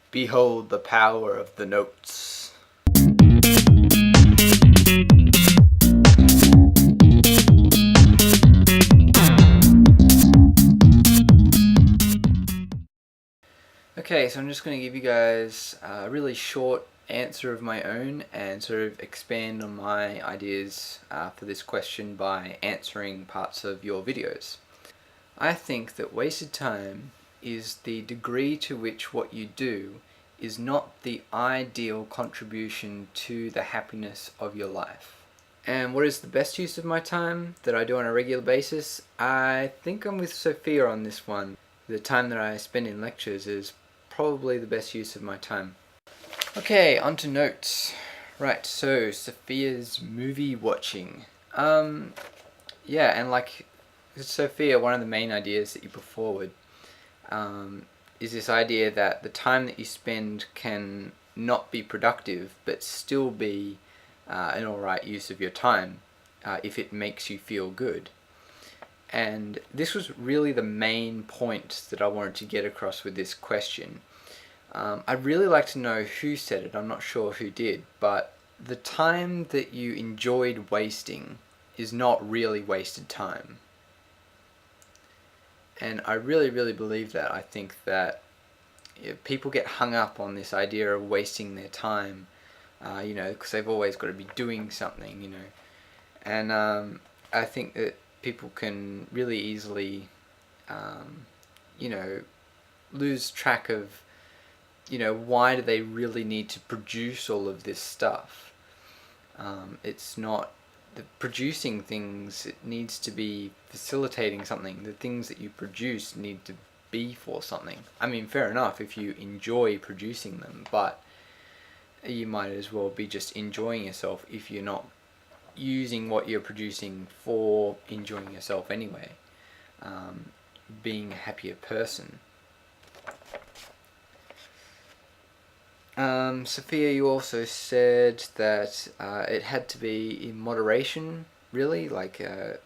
Behold the power of the notes. Okay, so I'm just going to give you guys a really short answer of my own and sort of expand on my ideas for this question by answering parts of your videos. I think that wasted time is the degree to which what you do is not the ideal contribution to the happiness of your life. And what is the best use of my time that I do on a regular basis? I think I'm with Sophia on this one. The time that I spend in lectures is probably the best use of my time. Okay, on to notes. Right, so Sophia's movie watching. Yeah, and like Sophia, one of the main ideas that you put forward is this idea that the time that you spend can not be productive, but still be an alright use of your time if it makes you feel good. And this was really the main point that I wanted to get across with this question. I'd really like to know who said it, I'm not sure who did, but the time that you enjoyed wasting is not really wasted time. And I really, really believe that. I think that people get hung up on this idea of wasting their time, because they've always got to be doing something, And I think that people can really easily, lose track of, why do they really need to produce all of this stuff? It's not the producing things, it needs to be facilitating something. The things that you produce need to be for something. I mean, fair enough if you enjoy producing them, but you might as well be just enjoying yourself if you're not using what you're producing for enjoying yourself anyway. Being a happier person. Sophia, you also said that it had to be in moderation, really, like you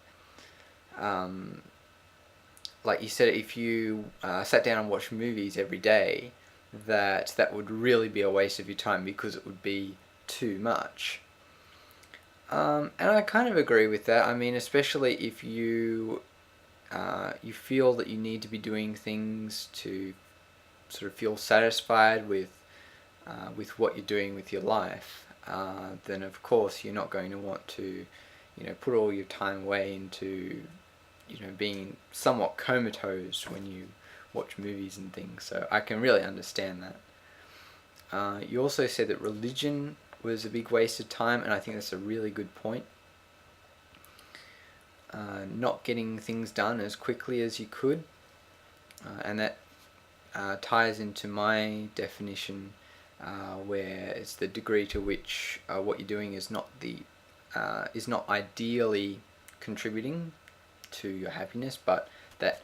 said, if you sat down and watched movies every day, that would really be a waste of your time because it would be too much. And I kind of agree with that. I mean, especially if you feel that you need to be doing things to sort of feel satisfied with what you're doing with your life, then of course you're not going to want to, put all your time away into, being somewhat comatose when you watch movies and things. So I can really understand that. You also said that religion was a big waste of time, and I think that's a really good point. Not getting things done as quickly as you could, and that ties into my definition, where it's the degree to which what you're doing is not ideally contributing to your happiness, but that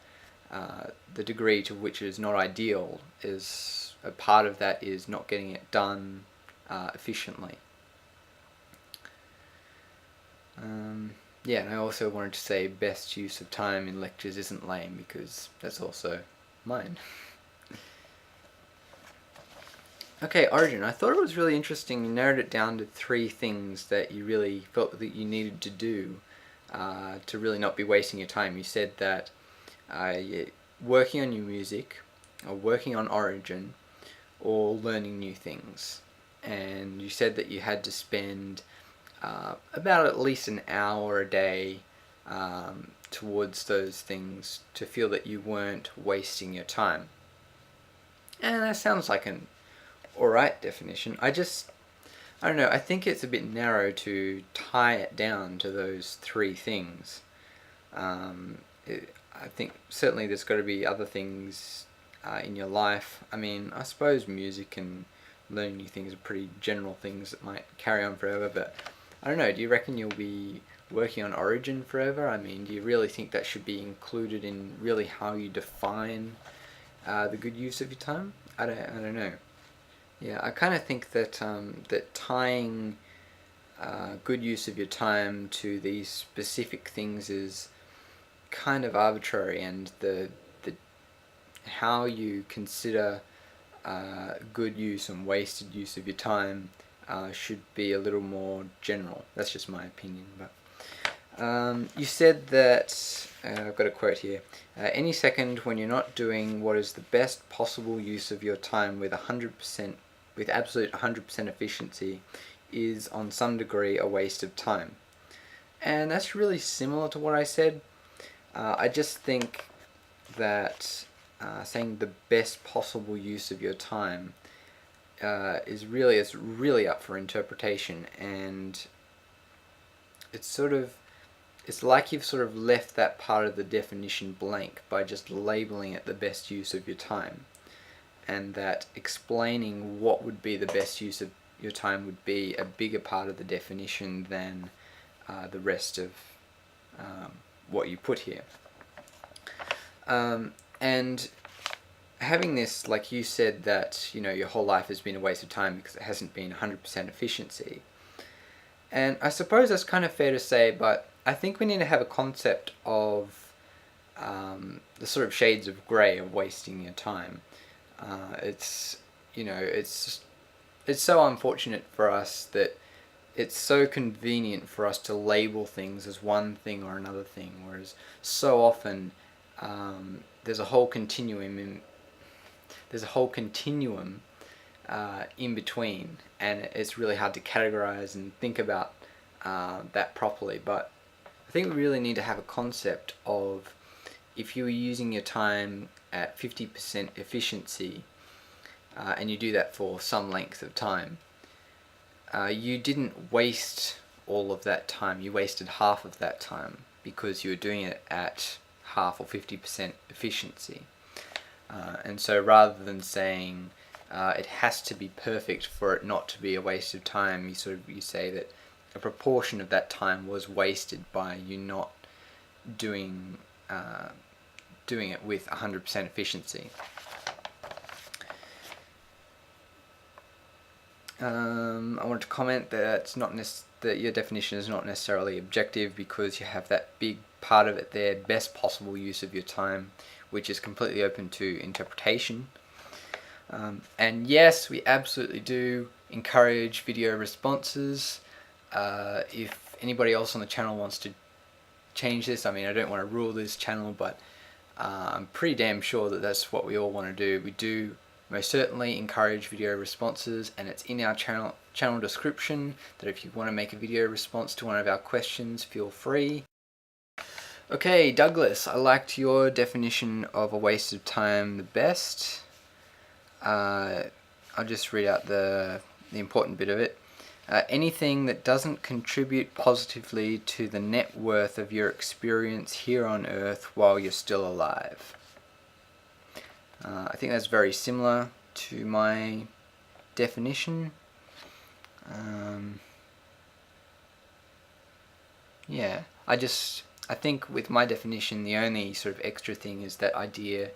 the degree to which it is not ideal is a part of that is not getting it done efficiently. Yeah, and I also wanted to say best use of time in lectures isn't lame, because that's also mine. Okay, Orygyn, I thought it was really interesting. You narrowed it down to 3 things that you really felt that you needed to do to really not be wasting your time. You said that working on your music, or working on Orygyn, or learning new things. And you said that you had to spend about at least an hour a day towards those things to feel that you weren't wasting your time. And that sounds like an alright definition. I don't know, I think it's a bit narrow to tie it down to those 3 things. I think certainly there's got to be other things in your life. I mean, I suppose music and learning new things are pretty general things that might carry on forever, but I don't know, do you reckon you'll be working on Orygyn forever? I mean, do you really think that should be included in really how you define the good use of your time? I don't know. Yeah, I kind of think that that tying good use of your time to these specific things is kind of arbitrary, and the how you consider good use and wasted use of your time should be a little more general. That's just my opinion. But you said that, I've got a quote here, any second when you're not doing what is the best possible use of your time with absolute 100% efficiency is on some degree a waste of time. And that's really similar to what I said. I just think that saying the best possible use of your time is really up for interpretation, and it's like you've sort of left that part of the definition blank by just labeling it the best use of your time, and that explaining what would be the best use of your time would be a bigger part of the definition than the rest of what you put here. And having this, like you said, that your whole life has been a waste of time because it hasn't been 100% efficiency. And I suppose that's kind of fair to say, but I think we need to have a concept of the sort of shades of grey of wasting your time. It's so unfortunate for us that it's so convenient for us to label things as one thing or another thing, whereas so often there's a whole continuum in between, and it's really hard to categorize and think about that properly. But I think we really need to have a concept of, if you were using your time at 50% efficiency and you do that for some length of time, you didn't waste all of that time. You wasted half of that time because you were doing it at half or 50% efficiency. And so rather than saying it has to be perfect for it not to be a waste of time, you say that a proportion of that time was wasted by you not doing it with 100% efficiency. I wanted to comment that that your definition is not necessarily objective, because you have that big part of it there, best possible use of your time, which is completely open to interpretation. And yes, we absolutely do encourage video responses. If anybody else on the channel wants to change this, I don't want to rule this channel, but I'm pretty damn sure that that's what we all want to do. We do most certainly encourage video responses, and it's in our channel description that if you want to make a video response to one of our questions, feel free. Okay, Douglas, I liked your definition of a waste of time the best. I'll just read out the important bit of it. Anything that doesn't contribute positively to the net worth of your experience here on Earth while you're still alive. I think that's very similar to my definition. Yeah, I think with my definition, the only sort of extra thing is that idea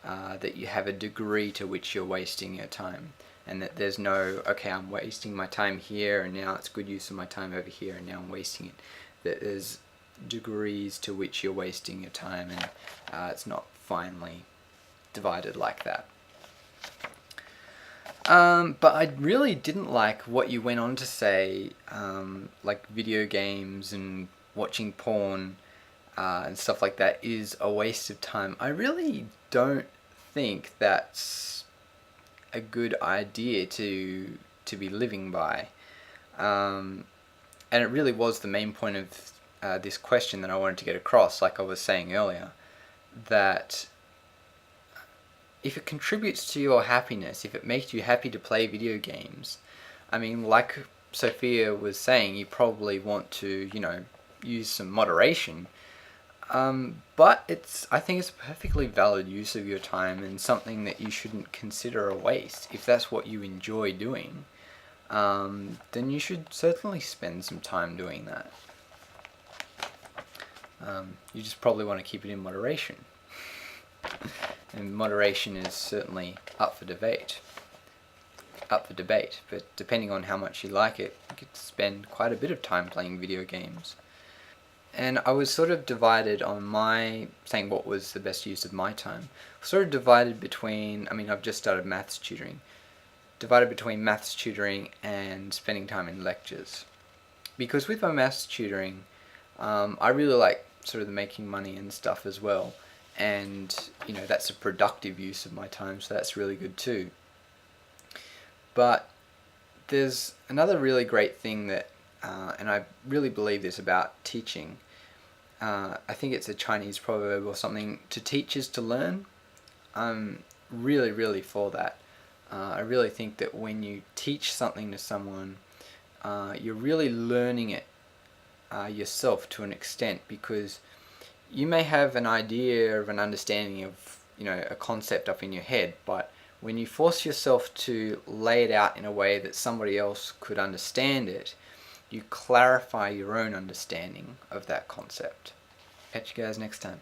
that you have a degree to which you're wasting your time, and that there's no, okay, I'm wasting my time here and now it's good use of my time over here and now I'm wasting it. That there's degrees to which you're wasting your time, and it's not finely divided like that. But I really didn't like what you went on to say, like video games and watching porn and stuff like that is a waste of time. I really don't think that's a good idea to be living by. And it really was the main point of this question that I wanted to get across, like I was saying earlier, that if it contributes to your happiness, if it makes you happy to play video games, like Sofia was saying, you probably want to, use some moderation. But I think it's a perfectly valid use of your time, and something that you shouldn't consider a waste. If that's what you enjoy doing, then you should certainly spend some time doing that. You just probably want to keep it in moderation. And moderation is certainly up for debate. But depending on how much you like it, you could spend quite a bit of time playing video games. And I was sort of divided on saying what was the best use of my time. Sort of divided between, I've just started maths tutoring, divided between maths tutoring and spending time in lectures. Because with my maths tutoring, I really like sort of the making money and stuff as well. And, that's a productive use of my time, so that's really good too. But there's another really great thing that, and I really believe this about teaching. I think it's a Chinese proverb or something, to teach is to learn. I'm really, really for that. I really think that when you teach something to someone, you're really learning it yourself to an extent, because you may have an idea of an understanding of a concept up in your head, but when you force yourself to lay it out in a way that somebody else could understand it, you clarify your own understanding of that concept. Catch you guys next time.